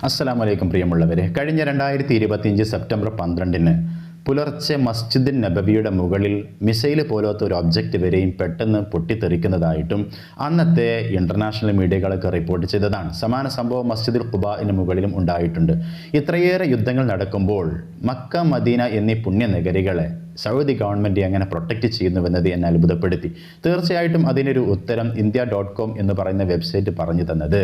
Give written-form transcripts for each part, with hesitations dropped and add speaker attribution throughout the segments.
Speaker 1: അസ്സലാമു അലൈക്കും പ്രിയമുള്ളവരെ, കഴിഞ്ഞ 2025 സെപ്റ്റംബർ 12-ന് പുലർച്ചെ മസ്ജിദ് നബവിയുടെ മുകളിൽ മിസൈൽ പോലത്തെ ഒരു ഒബ്ജക്റ്റ് വരെയും പെട്ടെന്ന് പൊട്ടിത്തെറിക്കുന്നതായിട്ടും അന്നത്തെ ഇൻ്റർനാഷണൽ മീഡിയകളൊക്കെ റിപ്പോർട്ട് ചെയ്തതാണ്. സമാന സംഭവം മസ്ജിദുൽ ഖുബാഇന് മുകളിലും ഉണ്ടായിട്ടുണ്ട്. ഇത്രയേറെ യുദ്ധങ്ങൾ നടക്കുമ്പോൾ മക്ക, മദീന എന്നീ പുണ്യനഗരികളെ സൗദി ഗവൺമെൻറ് എങ്ങനെ പ്രൊട്ടക്റ്റ് ചെയ്യുന്നുവെന്നത് എന്നെ അത്ഭുതപ്പെടുത്തി. തീർച്ചയായിട്ടും അതിനൊരു ഉത്തരം India.com എന്ന് പറയുന്ന വെബ്സൈറ്റ് പറഞ്ഞു തന്നത്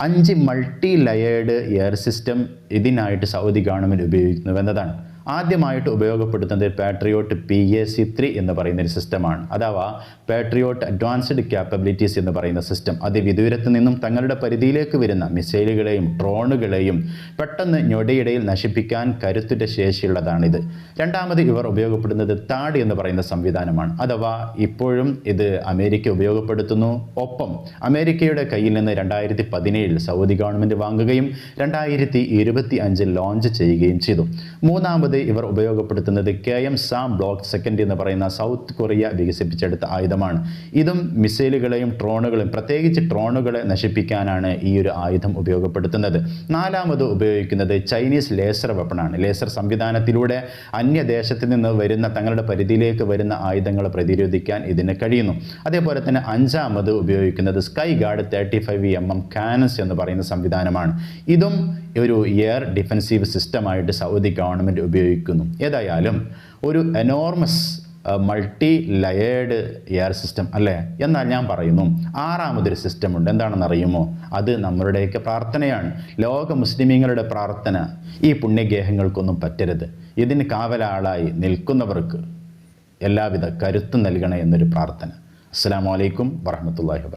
Speaker 1: 5 മൾട്ടി ലയേർഡ് എയർ സിസ്റ്റം ഇതിനായിട്ട് സൗദി ഗവൺമെൻറ് ഉപയോഗിക്കുന്നുവെന്നതാണ്. ആദ്യമായിട്ട് ഉപയോഗപ്പെടുത്തുന്നത് പാട്രിയോട്ട് PAC-3 എന്ന് പറയുന്ന ഒരു സിസ്റ്റമാണ്. അഥവാ പാട്രിയോട്ട് അഡ്വാൻസ്ഡ് ക്യാപ്പബിലിറ്റീസ് എന്ന് പറയുന്ന സിസ്റ്റം. അതിവിദൂരത്ത് നിന്നും തങ്ങളുടെ പരിധിയിലേക്ക് വരുന്ന മിസൈലുകളെയും ഡ്രോണുകളെയും പെട്ടെന്ന് ഞൊടിയിടയിൽ നശിപ്പിക്കാൻ കരുത്തുറ്റ ശേഷിയുള്ളതാണിത്. രണ്ടാമത് ഇവർ ഉപയോഗപ്പെടുന്നത് താഡ് എന്ന് പറയുന്ന സംവിധാനമാണ്. അഥവാ ഇപ്പോഴും ഇത് അമേരിക്ക ഉപയോഗപ്പെടുത്തുന്നു. ഒപ്പം അമേരിക്കയുടെ കയ്യിൽ നിന്ന് 2017 സൗദി ഗവൺമെൻറ് വാങ്ങുകയും 2025 ലോഞ്ച് ചെയ്യുകയും ചെയ്തു. മൂന്നാമത് ഇവർ ഉപയോഗപ്പെടുത്തുന്നത് KM-SAM ബ്ലോക്ക് സെക്കൻഡ് എന്ന് പറയുന്ന സൗത്ത് കൊറിയ വികസിപ്പിച്ചെടുത്ത ആയുധമാണ്. ഇതും മിസൈലുകളെയും ഡ്രോണുകളെയും, പ്രത്യേകിച്ച് ഡ്രോണുകളെ നശിപ്പിക്കാനാണ് ഈ ഒരു ആയുധം ഉപയോഗപ്പെടുത്തുന്നത്. നാലാമത് ഉപയോഗിക്കുന്നത് ചൈനീസ് ലേസർ വെപ്പണാണ്. ലേസർ സംവിധാനത്തിലൂടെ അന്യദേശത്ത് നിന്ന് വരുന്ന, തങ്ങളുടെ പരിധിയിലേക്ക് വരുന്ന ആയുധങ്ങളെ പ്രതിരോധിക്കാൻ ഇതിന് കഴിയുന്നു. അതേപോലെ തന്നെ അഞ്ചാമത് ഉപയോഗിക്കുന്നത് സ്കൈ ഗാർഡ് 35mm കാനൻസ് എന്ന് പറയുന്ന സംവിധാനമാണ്. ഇതും ഒരു എയർ ഡിഫെൻസീവ് സിസ്റ്റമായിട്ട് സൗദി ഗവൺമെൻറ് ഉപയോഗിക്കുന്നു. ഏതായാലും ഒരു enormous multi layered air system അല്ലേ? എന്നാൽ ഞാൻ പറയുന്നു, ആറാമതൊരു സിസ്റ്റം ഉണ്ട്. എന്താണെന്ന് അറിയുമോ? അത് നമ്മളുടെയൊക്കെ പ്രാർത്ഥനയാണ്. ലോക മുസ്ലിമീങ്ങളുടെ പ്രാർത്ഥന. ഈ പുണ്യഗേഹങ്ങൾക്കൊന്നും പറ്റരുത്. ഇതിന് കാവലാളായി നിൽക്കുന്നവർക്ക് എല്ലാവിധ കരുത്തും നൽകണേ എന്നൊരു പ്രാർത്ഥന. അസ്സലാമു അലൈക്കും വറഹ്മത്തുള്ളാഹി വബറകാതുഹു.